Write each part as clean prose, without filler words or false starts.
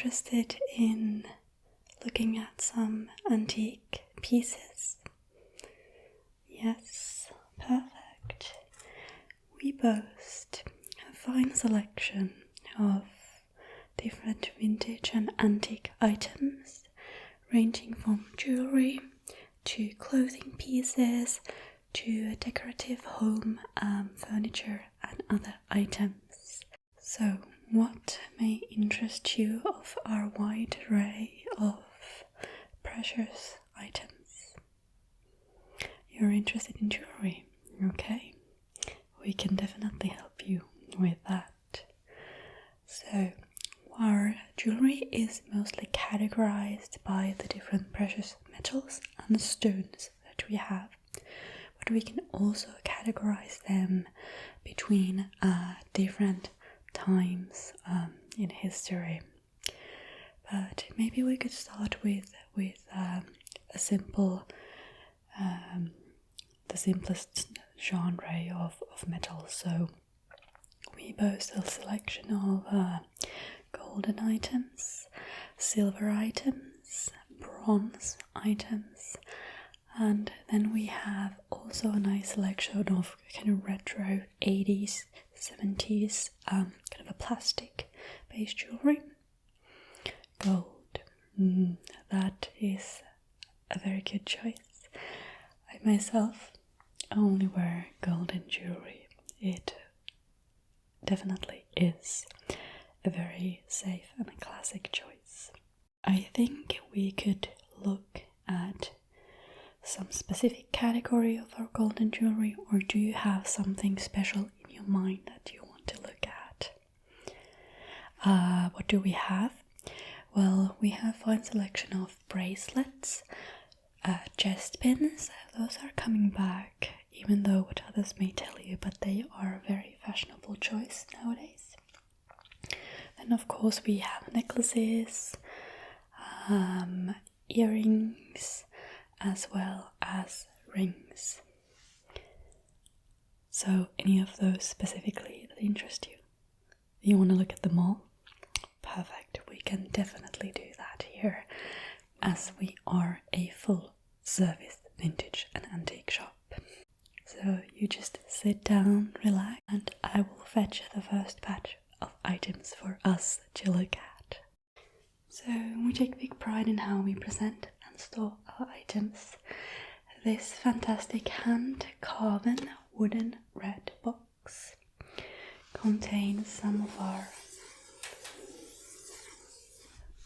interested in looking at some antique pieces? Yes, perfect. We boast a fine selection of different vintage and antique items, ranging from jewelry to clothing pieces to decorative home furniture and other items. So, what may interest you of our wide array of precious items? You're interested in jewelry, okay? We can definitely help you with that. So, our jewelry is mostly categorized by the different precious metals and stones that we have, but we can also categorize them between different times in history. But maybe we could start with a simple, the simplest genre of metals. So we boast a selection of golden items, silver items, bronze items, and then we have also a nice selection of kind of retro 80s, 70s, kind of a plastic based jewelry. Gold, that is a very good choice. I myself only wear golden jewelry. It definitely is a very safe and a classic choice. I think we could look at some specific category of our golden jewelry, or do you have something special in your mind that you want to look at? What do we have? Well, we have a fine selection of bracelets, chest pins. Those are coming back, even though what others may tell you, but they are a very fashionable choice nowadays. Then of course we have necklaces, earrings, as well as rings. So any of those specifically that interest you? You want to look at them all? Perfect, we can definitely do that here, as we are a full service vintage and antique shop. So you just sit down, relax, and I will fetch the first batch of items for us to look at. So we take big pride in how we present and store our items. This fantastic hand-carven wooden red box contains some of our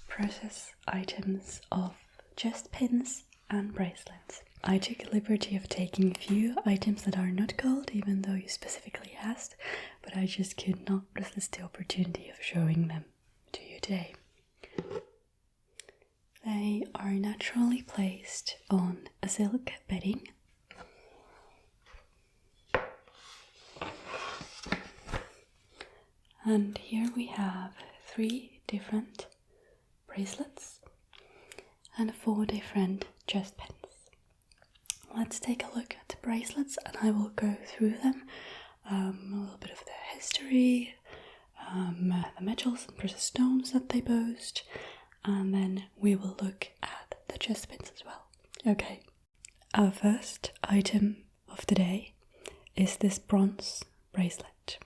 precious items of chest pins and bracelets. I took the liberty of taking a few items that are not gold, even though you specifically asked, but I just could not resist the opportunity of showing them to you today. They are naturally placed on a silk bedding. And here we have 3 different bracelets and 4 different chest pins. Let's take a look at the bracelets and I will go through them, a little bit of their history, the metals and precious stones that they boast, and then we will look at the chest pins as well. Okay, our first item of the day is this bronze bracelet.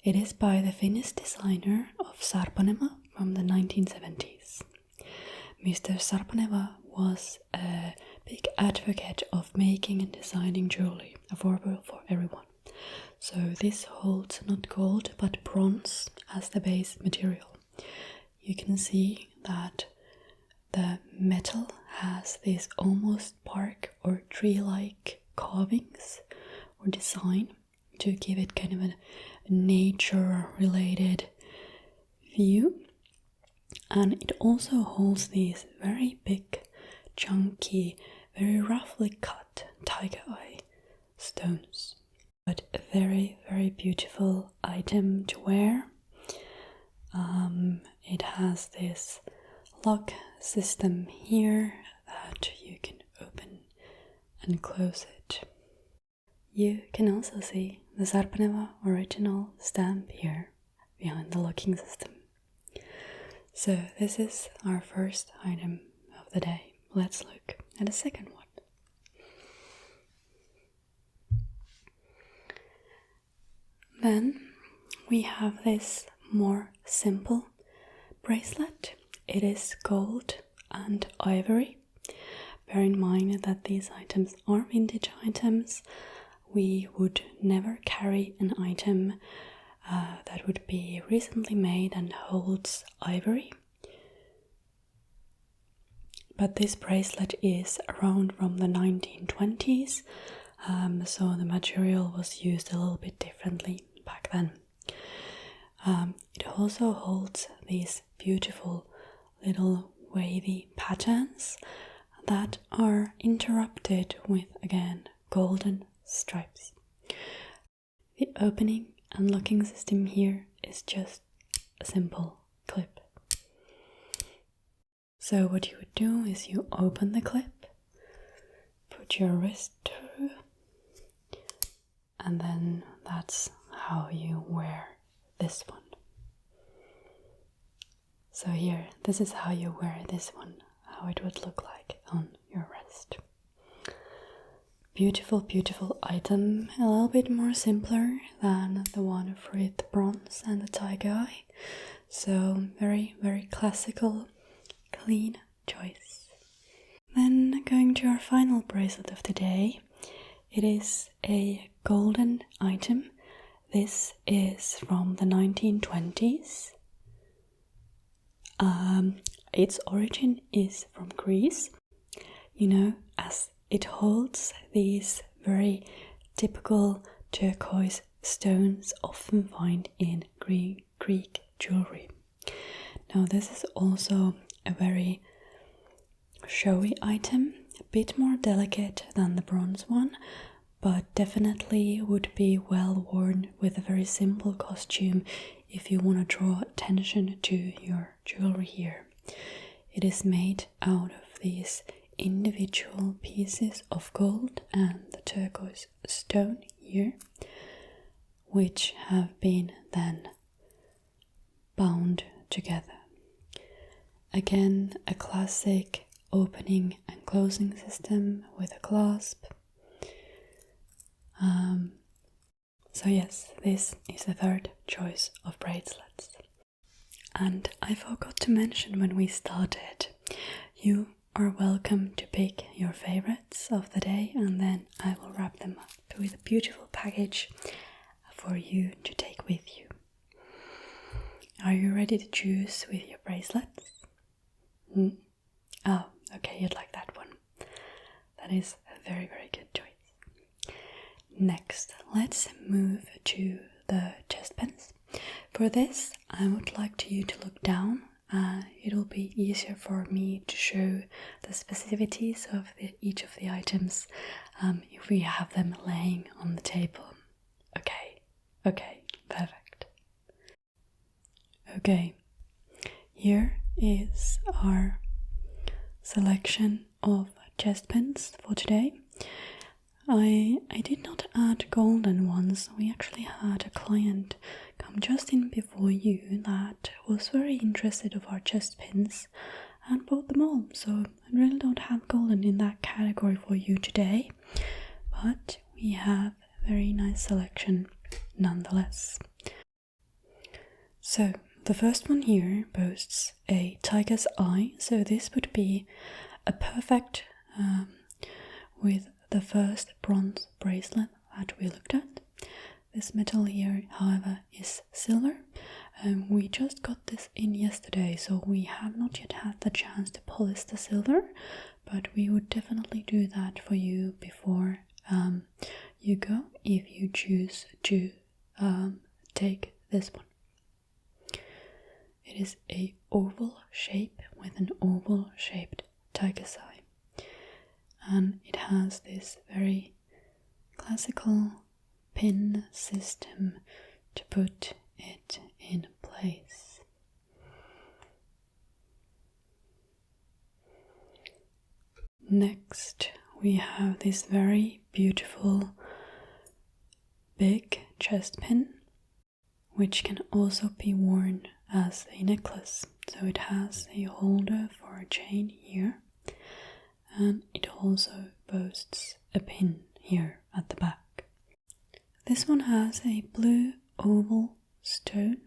It is by the Finnish designer of Sarpaneva from the 1970s. Mr. Sarpaneva was a big advocate of making and designing jewelry affordable for everyone. So this holds not gold but bronze as the base material. You can see that the metal has these almost bark or tree-like carvings or design to give it kind of a nature-related view. And it also holds these very big, chunky, very roughly cut tiger eye stones. But a very, very beautiful item to wear. It has this lock system here that you can open and close it. You can also see the Sarpaneva original stamp here behind the locking system. So this is our first item of the day. Let's look at the second one. Then we have this more simple bracelet. It is gold and ivory. Bear in mind that these items are vintage items. We would never carry an item that would be recently made and holds ivory. But this bracelet is around from the 1920s, so the material was used a little bit differently back then. It also holds these beautiful little wavy patterns that are interrupted with, again, golden stripes. The opening and locking system here is just a simple clip. So what you would do is you open the clip, put your wrist through, and then that's how you wear this one. So here, this is how you wear this one, how it would look like on your wrist. Beautiful, beautiful item, a little bit more simpler than the one with the bronze and the tiger eye. So very, very classical, clean choice. Then going to our final bracelet of the day. It is a golden item. This is from the 1920s. Its origin is from Greece, as it holds these very typical turquoise stones often found in Greek jewelry. Now this is also a very showy item, a bit more delicate than the bronze one, but definitely would be well worn with a very simple costume if you want to draw attention to your jewelry here. It is made out of these individual pieces of gold and the turquoise stone here, which have been then bound together. Again, a classic opening and closing system with a clasp. So yes, this is the third choice of bracelets. And I forgot to mention when we started, you are welcome to pick your favorites of the day, and then I will wrap them up with a beautiful package for you to take with you. Are you ready to choose with your bracelets? Oh, okay, you'd like that one. That is a very, very good choice. Next, let's move to the chest pins. For this, I would like you to look down. It'll be easier for me to show the specificities of each of the items if we have them laying on the table. Okay, perfect. Okay, here is our selection of chest pins for today. I did not add golden ones. We actually had a client come just in before you that was very interested of our chest pins and bought them all. So I really don't have golden in that category for you today, but we have a very nice selection nonetheless. So the first one here boasts a tiger's eye, so this would be a perfect with the first bronze bracelet that we looked at. This metal here, however, is silver. We just got this in yesterday, so we have not yet had the chance to polish the silver, but we would definitely do that for you before you go, if you choose to take this one. It is a oval shape with an oval shaped tiger's eye. And it has this very classical pin system to put it in place. Next, we have this very beautiful big chest pin, which can also be worn as a necklace. So it has a holder for a chain here, and it also boasts a pin here at the back. This one has a blue oval stone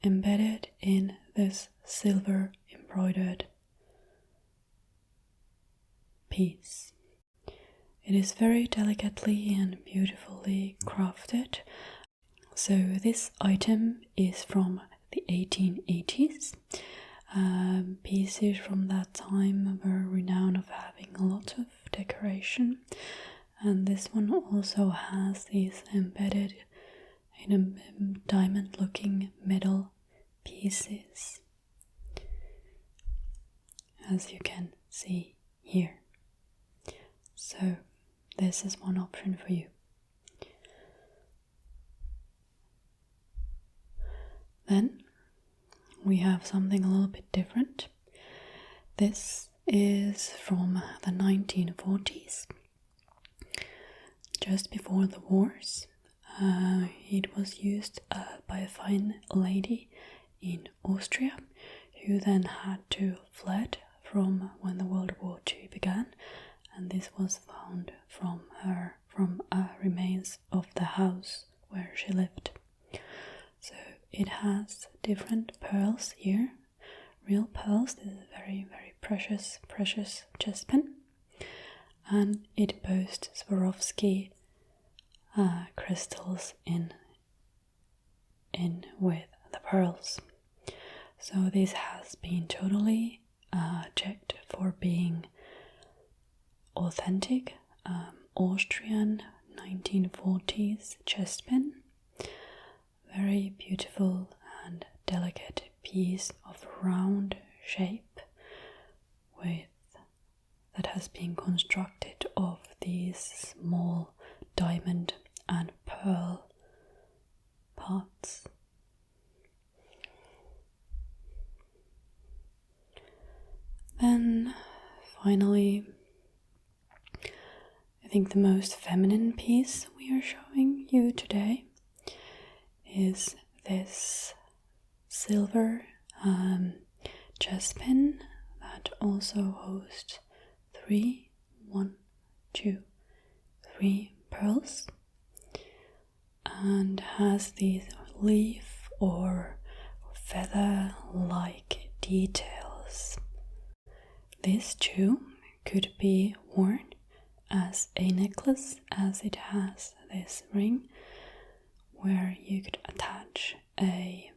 embedded in this silver embroidered piece. It is very delicately and beautifully crafted. So this item is from the 1880s. Pieces from that time were renowned of having a lot of decoration, and this one also has these embedded in a diamond looking metal pieces, as you can see here. So this is one option for you. Then we have something a little bit different. This is from the 1940s, just before the wars. It was used by a fine lady in Austria, who then had to fled from when the World War II began, and this was found from remains of the house where she lived. So it has different pearls here, real pearls. This is a very, very precious chest pin, and it boasts Swarovski crystals in with the pearls. So this has been totally checked for being authentic Austrian 1940s chest pin. Very beautiful and delicate piece of round shape that has been constructed of these small diamond and pearl parts. Then finally, I think the most feminine piece we are showing you today is this silver chest pin that also hosts three pearls and has these leaf or feather-like details. This too could be worn as a necklace, as it has this ring where you could attach a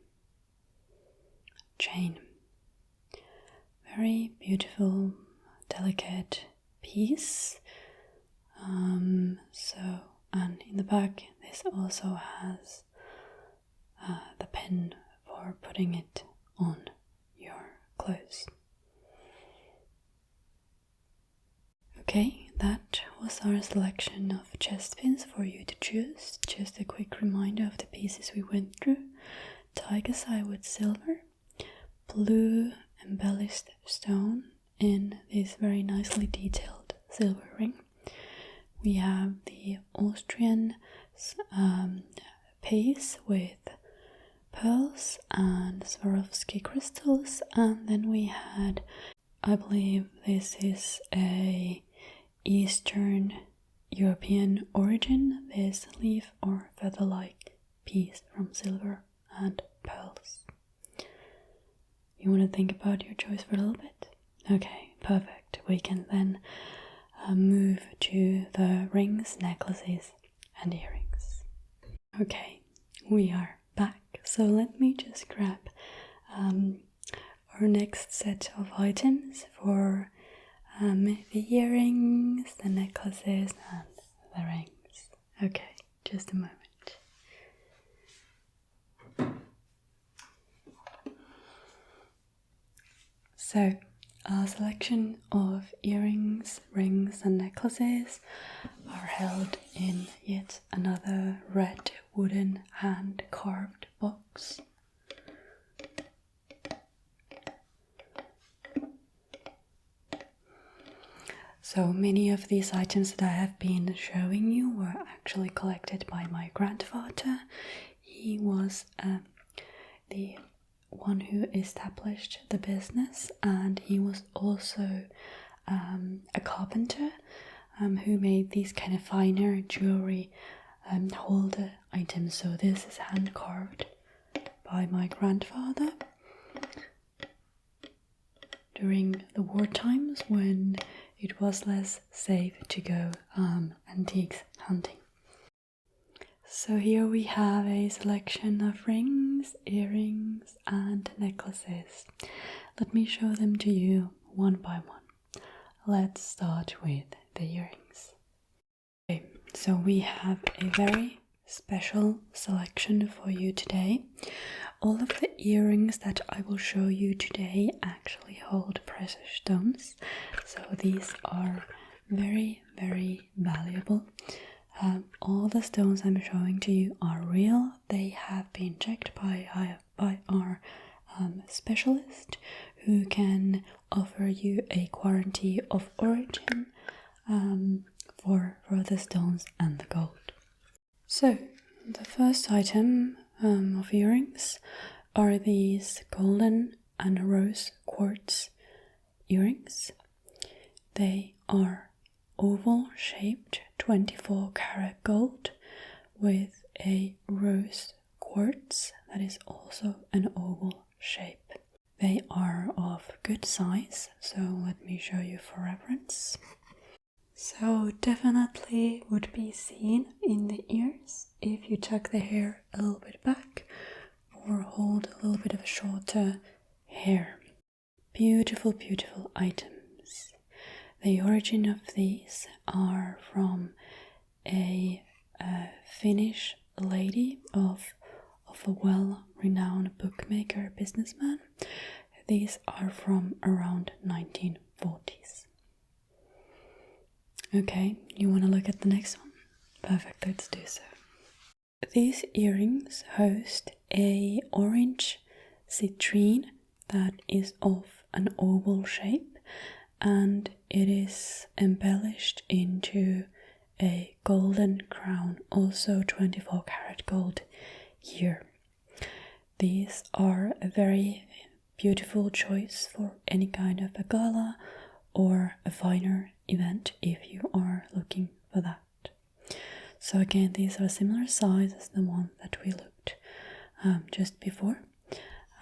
chain. Very beautiful, delicate piece. And in the back this also has the pin for putting it on your clothes. Okay, that was our selection of chest pins for you to choose. Just a quick reminder of the pieces we went through. Tiger's eye with silver, blue embellished stone in this very nicely detailed silver ring. We have the Austrian piece with pearls and Swarovski crystals, and then we had, I believe this is a Eastern European origin, this leaf or feather-like piece from silver and pearls. You want to think about your choice for a little bit? Okay, perfect. We can then move to the rings, necklaces and earrings. Okay, we are back. So let me just grab our next set of items for the earrings, the necklaces and the rings. Okay, just a moment. So, our selection of earrings, rings and necklaces are held in yet another red wooden hand-carved box. So many of these items that I have been showing you were actually collected by my grandfather. He was the one who established the business, and he was also a carpenter who made these kind of finer jewelry holder items. So this is hand carved by my grandfather during the war times when it was less safe to go antiques hunting. So here we have a selection of rings, earrings and necklaces. Let me show them to you one by one. Let's start with the earrings. Okay, so we have a very special selection for you today. All of the earrings that I will show you today actually hold precious stones. So these are very, very valuable. All the stones I'm showing to you are real. They have been checked by our specialist, who can offer you a guarantee of origin for the stones and the gold. So the first item of earrings are these golden and rose quartz earrings. They are oval shaped 24 karat gold with a rose quartz that is also an oval shape. They are of good size, so let me show you for reference. So definitely would be seen in the ears if you tuck the hair a little bit back or hold a little bit of a shorter hair. Beautiful, beautiful items. The origin of these are from a Finnish lady of a well-renowned bookmaker businessman. These are from around 1940s. Okay, you want to look at the next one? Perfect, let's do so. These earrings host a orange citrine that is of an oval shape, and it is embellished into a golden crown, also 24 karat gold here. These are a very beautiful choice for any kind of a gala or a finer event if you are looking for that. So again, these are similar size as the one that we looked just before.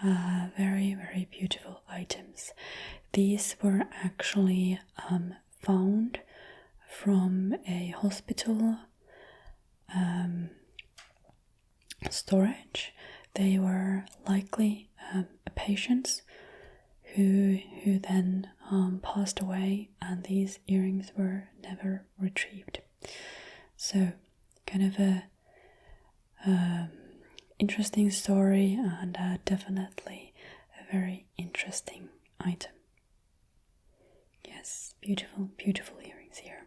Very, very beautiful items. These were actually found from a hospital storage. They were likely patients who then passed away, and these earrings were never retrieved. So kind of a interesting story, and definitely a very interesting item. Yes, beautiful, beautiful earrings here.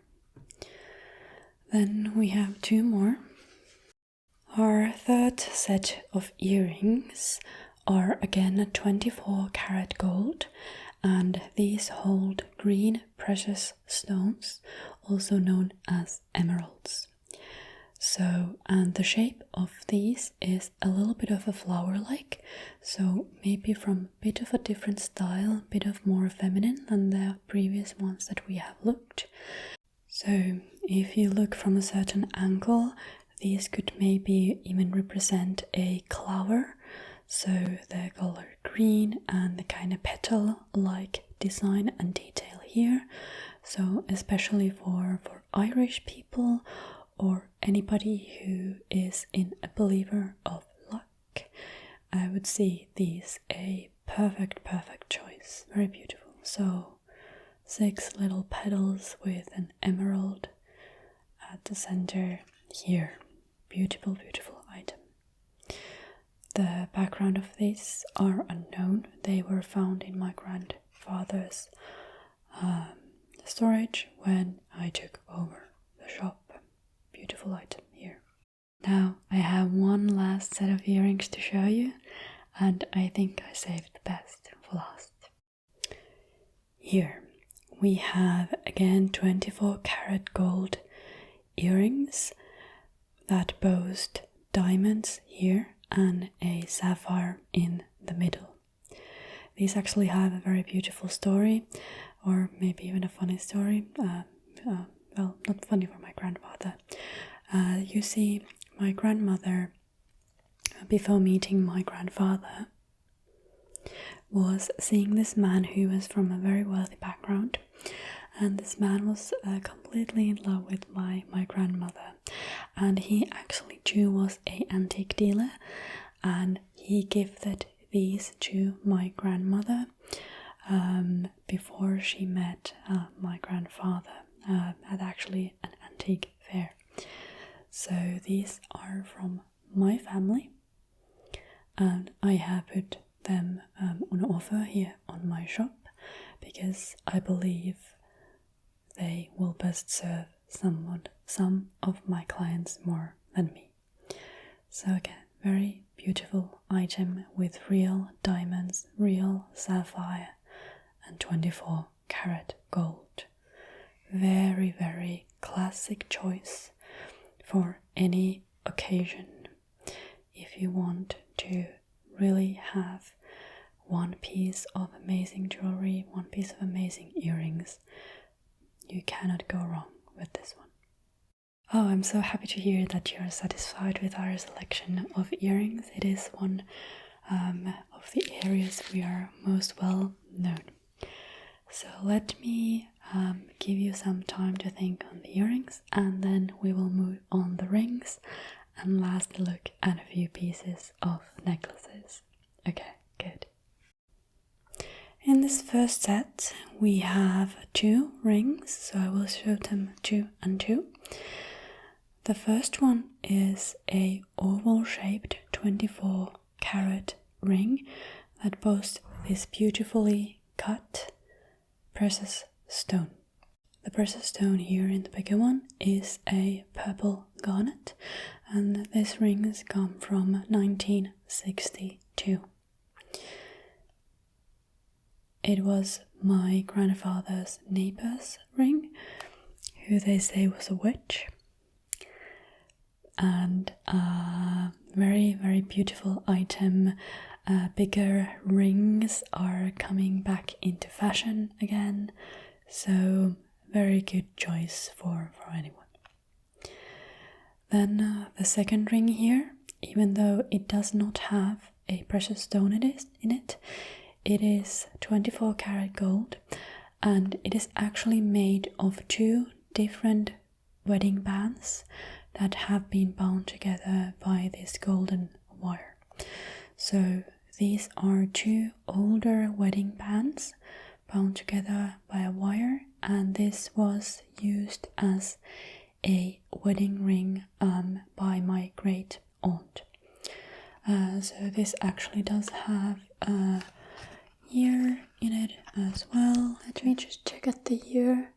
Then we have two more. Our third set of earrings are again 24 karat gold, and these hold green precious stones, also known as emeralds. So, and the shape of these is a little bit of a flower-like, so maybe from a bit of a different style, a bit of more feminine than the previous ones that we have looked. So if you look from a certain angle, these could maybe even represent a clover. So the color green and the kind of petal-like design and detail here. So especially for Irish people or anybody who is in a believer of luck, I would see these a perfect choice. Very beautiful. So 6 little petals with an emerald at the center here. Beautiful, beautiful item. The background of these are unknown. They were found in my grandfather's storage when I took over the shop. Beautiful item here. Now I have one last set of earrings to show you, and I think I saved the best for last. Here we have again 24 karat gold earrings that boast diamonds here and a sapphire in the middle. these actually have a very beautiful story, or maybe even a funny story. Well, not funny for my grandfather. You see, my grandmother, before meeting my grandfather, was seeing this man who was from a very wealthy background, and this man was completely in love with my grandmother, and he actually too was an antique dealer, and he gifted these to my grandmother before she met my grandfather at actually an antique fair. So these are from my family, and I have put them on offer here on my shop because I believe they will best serve some of my clients more than me. So again, very beautiful item with real diamonds, real sapphire, and 24 karat gold. Very, very classic choice for any occasion. If you want to really have one piece of amazing jewelry, one piece of amazing earrings, you cannot go wrong with this one. Oh, I'm so happy to hear that you're satisfied with our selection of earrings. It is one of the areas we are most well known. So let me give you some time to think on the earrings, and then we will move on the rings and lastly look at a few pieces of necklaces. Okay, good. In this first set we have 2 rings, so I will show them 2 and 2. The first one is a oval shaped 24 karat ring that boasts this beautifully cut precious stone. The precious stone here in the bigger one is a purple garnet, and this ring has come from 1962. It was my grandfather's neighbor's ring, who they say was a witch, and a very, very beautiful item. Bigger rings are coming back into fashion again, so very good choice for anyone. Then the second ring here, even though it does not have a precious stone in it, it is 24 karat gold, and it is actually made of 2 different wedding bands that have been bound together by this golden wire. So these are 2 older wedding bands bound together by a wire, and this was used as a wedding ring by my great aunt. So this actually does have a year in it as well. Let me just check at the year.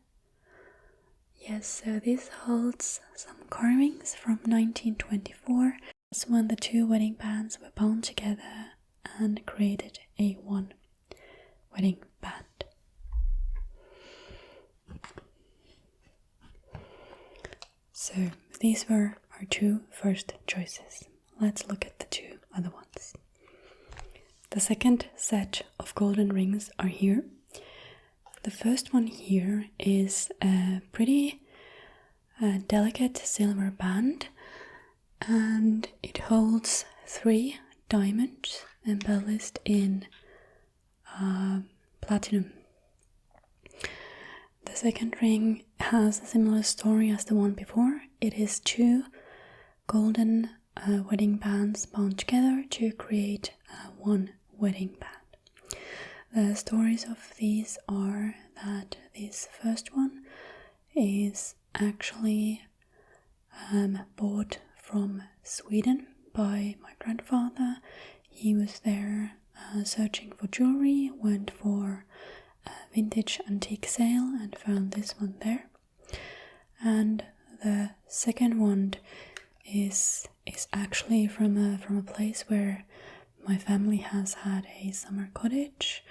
Yes, so this holds some carvings from 1924. That's when the 2 wedding bands were bound together and created a one wedding band. So these were our 2 first choices. Let's look at the 2 other ones. The second set of golden rings are here. The first one here is a pretty delicate silver band, and it holds 3 diamonds embellished in platinum. The second ring has a similar story as the one before. It is 2 golden wedding bands bound together to create one wedding band. The stories of these are that this first one is actually bought from Sweden by my grandfather. He was there searching for jewelry, went for a vintage antique sale and found this one there. And the second one is actually from a place where my family has had a summer cottage.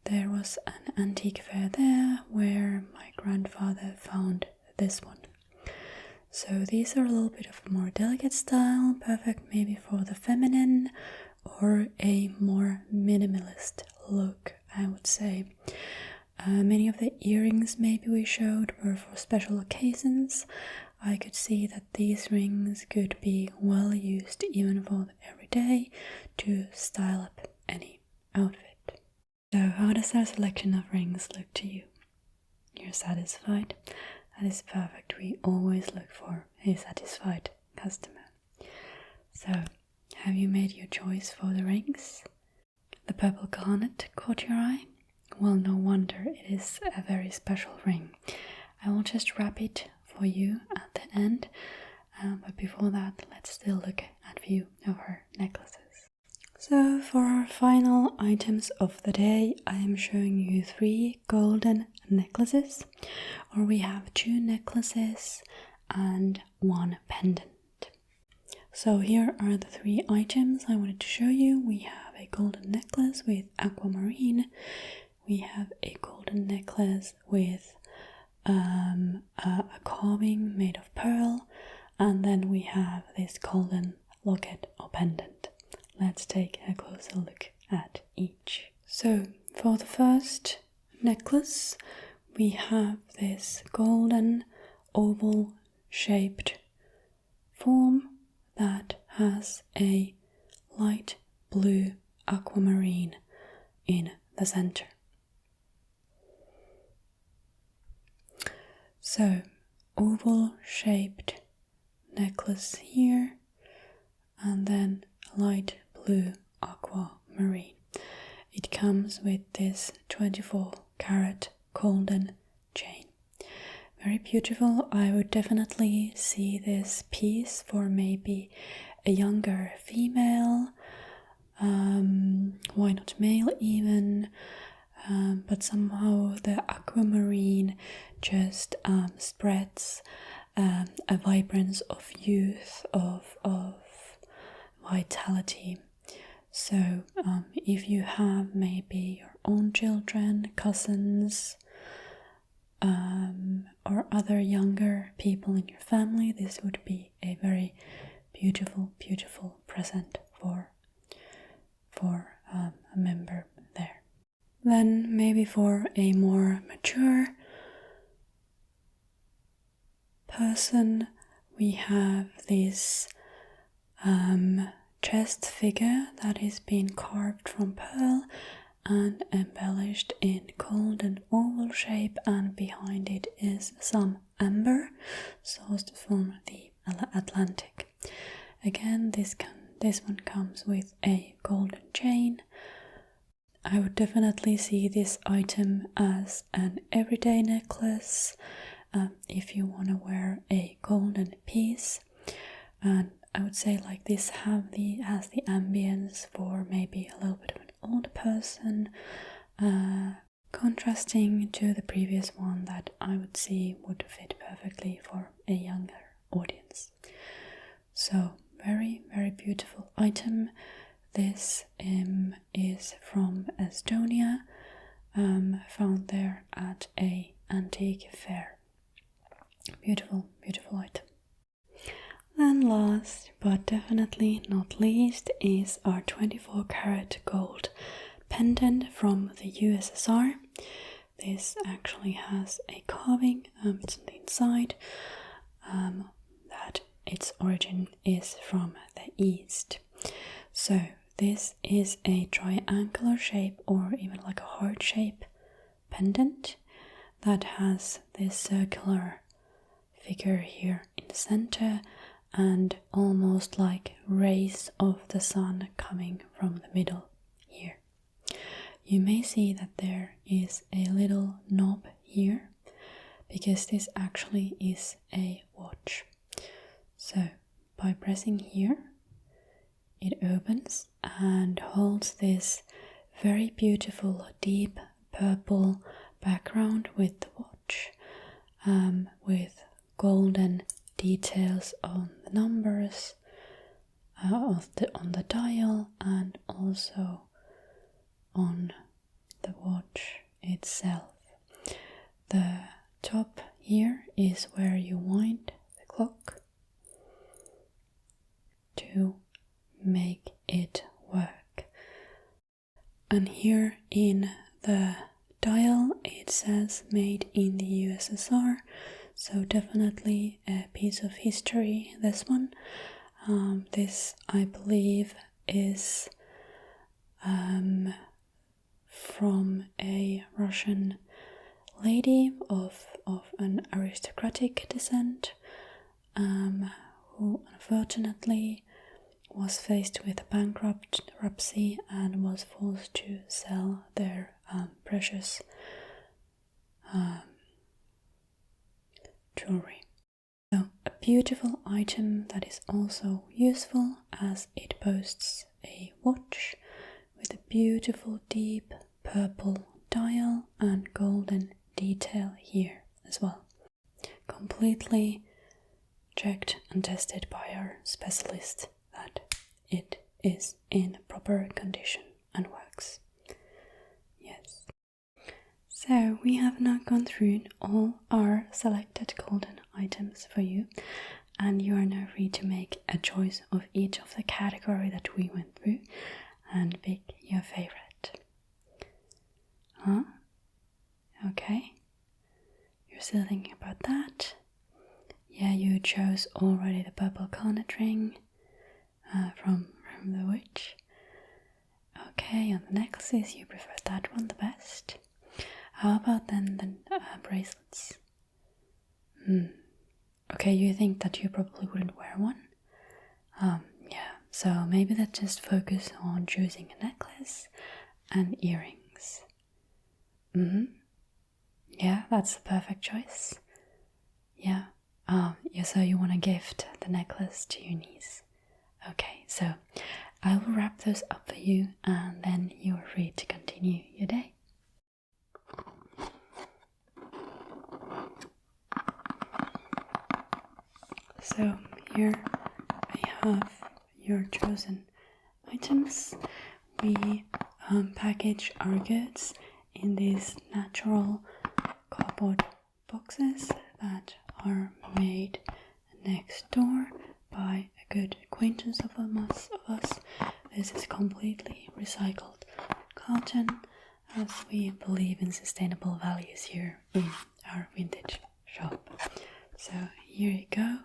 There was an antique fair there where my grandfather found this one. So these are a little bit of a more delicate style, perfect maybe for the feminine or a more minimalist look, I would say. Many of the earrings maybe we showed were for special occasions. I could see that these rings could be well used even for the everyday to style up any outfit. So how does our selection of rings look to you? You're satisfied? That is perfect. We always look for a satisfied customer. So, have you made your choice for the rings? The purple garnet caught your eye? Well, no wonder, it is a very special ring. I will just wrap it for you at the end, but before that, let's still look at a few of her necklaces. So for our final items of the day, I am showing you 3 golden necklaces, or we have 2 necklaces and 1 pendant. So here are the 3 items I wanted to show you. We have a golden necklace with aquamarine. We have a golden necklace with a carving made of pearl, and then we have this golden locket or pendant. Let's take a closer look at each. So for the first necklace, we have this golden oval shaped form that has a light blue aquamarine in the center. So, oval shaped necklace here, and then light blue aquamarine. It comes with this 24-carat golden chain. Very beautiful. I would definitely see this piece for maybe a younger female, why not male even, but somehow the aquamarine just spreads a vibrance of youth, of vitality. So if you have maybe your own children, cousins, or other younger people in your family, this would be a very beautiful present for a member there. Then maybe for a more mature person, we have this chest figure that is being carved from pearl and embellished in golden oval shape, and behind it is some amber sourced from the Atlantic. Again, this one comes with a golden chain. I would definitely see this item as an everyday necklace if you want to wear a golden piece, and I would say like this has the ambience for maybe a little bit of an older person, contrasting to the previous one that I would see would fit perfectly for a younger audience. So very beautiful item. This is from Estonia, found there at a antique fair. Beautiful item. Then last but definitely not least is our 24-carat gold pendant from the USSR. This actually has a carving, it's on the inside, that its origin is from the East. So this is a triangular shape, or even like a heart shape pendant that has this circular figure here in the center, and almost like rays of the sun coming from the middle here. You may see that there is a little knob here, because this actually is a watch. So by pressing here, it opens and holds this very beautiful deep purple background with the watch, with golden details on the numbers on the dial, and also on the watch itself. The top here is where you wind the clock to make it work. And here in the dial it says made in the USSR, so definitely a piece of history, this one. This, I believe, is from a Russian lady of an aristocratic descent, who unfortunately was faced with bankruptcy and was forced to sell their precious jewelry. So, a beautiful item that is also useful, as it boasts a watch with a beautiful deep purple dial and golden detail here as well. Completely checked and tested by our specialist that it is in proper condition and works. Yes. So we have now gone through all our selected golden items for you, and you are now free to make a choice of each of the category that we went through and pick your favorite. Huh? Okay. You're still thinking about that? Yeah, you chose already the purple cornet ring from the witch. Okay, on the necklaces you prefer that one the best. How about then the bracelets? Okay, you think that you probably wouldn't wear one? Yeah, so maybe let's just focus on choosing a necklace and earrings. Yeah, that's the perfect choice. Yeah. So you want to gift the necklace to your niece. Okay, so I will wrap those up for you and then you are free to continue your day. So here I have your chosen items. We package our goods in these natural cardboard boxes that are made next door by a good acquaintance of us. This is completely recycled cotton, as we believe in sustainable values here in our vintage shop. So here you go.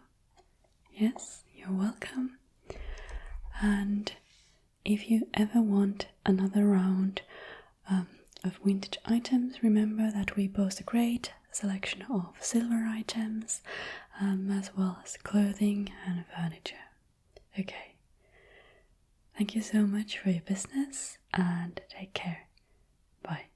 Yes, you're welcome. And if you ever want another round of vintage items, remember that we post a great selection of silver items, as well as clothing and furniture. Okay. Thank you so much for your business and take care. Bye.